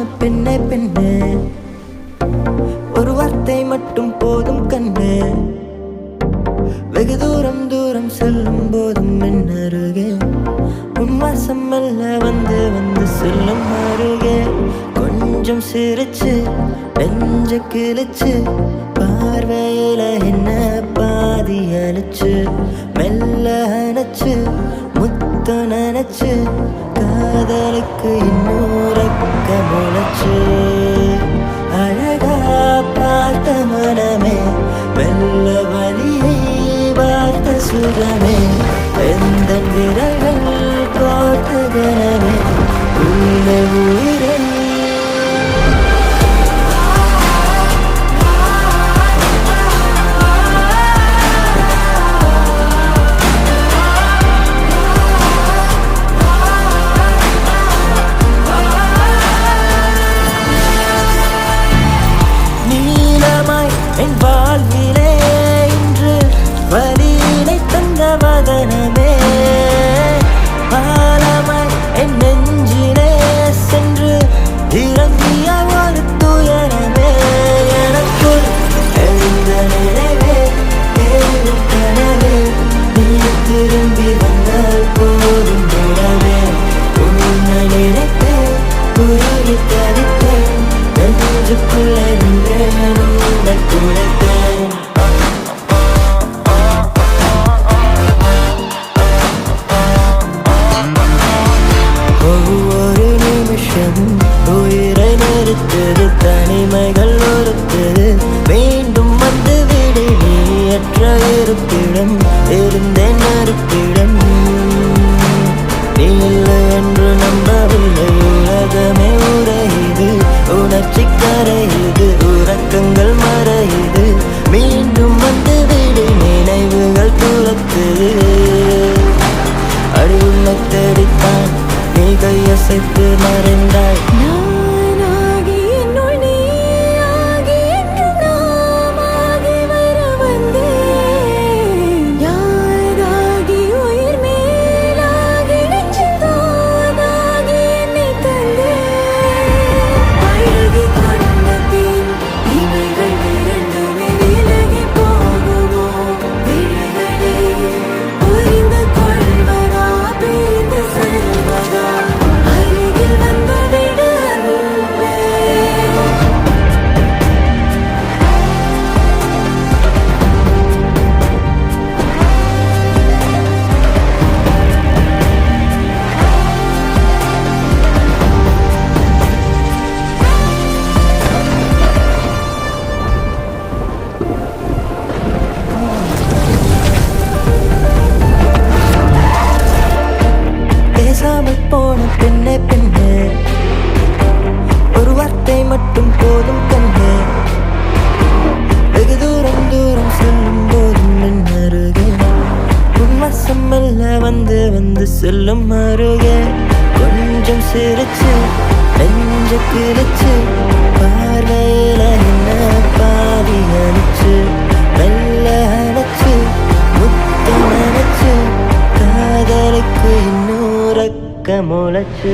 போன பெண்ணே பெண்ணே, ஒரு வார்த்தை மட்டும் போதும் கண்ணே. வெகு தூரம் தூரம் செல்லும் போதும் என் அருகே உன் வாசம் மெல்ல வந்து வந்து செல்லும் அருகே. கொஞ்சம் சிரிச்சு நெஞ்ச கிழிச்சு பார்வையில என்ன பாதி அழிச்சு மெல்ல அணைச்சு முத்த நினைச்சு காதலுக்கு இன்னொருக்க முளைச்சு. அழகா பார்த்த மனமே மெல்ல வலியை பார்த்த சுகமே, எந்த விரல்கள் கோர்த்த கனமே உள்ள உயிரை. என் வாழ்விலே இன்று வலியினை தந்த வதனமே, பாலமாய் என் நெஞ்சிலே சென்று இறங்கிய ஒரு துயரமே. எனக்குள் எழுந்த நினைவே ஏழும் கனவே, நீ திரும்பி வந்தால் போதும் உறவே. உன்னை நினைத்தேன் உருகி தவித்தேன், நெஞ்சுக்குள்ளே நின்றேன் உன்னை துடைத்தேன். ஒவ்வொரு நிமிஷமும் உயிரை நிறுத்தது, தனிமைகள் ஒருத்தது. மீண்டும் வந்து விடு நீ அற்ற இருப்பிடம், இருந்தேன் இருப்பிடம். நீ இல்லை என்று நம்பவில்லை, உலகமே உரையுது, உணர்ச்சி கரையுது, உறக்கங்கள் மறையுது. மீண்டும் வந்து விடு நினைவுகள் துரத்துது. அடியுள்ள தேடித்தான் நீ கையசைத்து மறைந்தாய். போன பெண்ணே பெண்ணே, ஒரு வார்த்தை மட்டும் போதும் கண்ணே. வெகு தூரம் தூரம் செல்லும் போதும் என் அருகே உன் வாசம் மெல்ல வந்து வந்து செல்லும் அருகே. கொஞ்சம் சிரிச்சு நெஞ்ச கிழிச்சு பார்வையில என்ன பாதி அழிச்சு மெல்ல அணைச்சு முத்த நினைச்சு காதலுக்கு இன்னொரு முளைச்சு.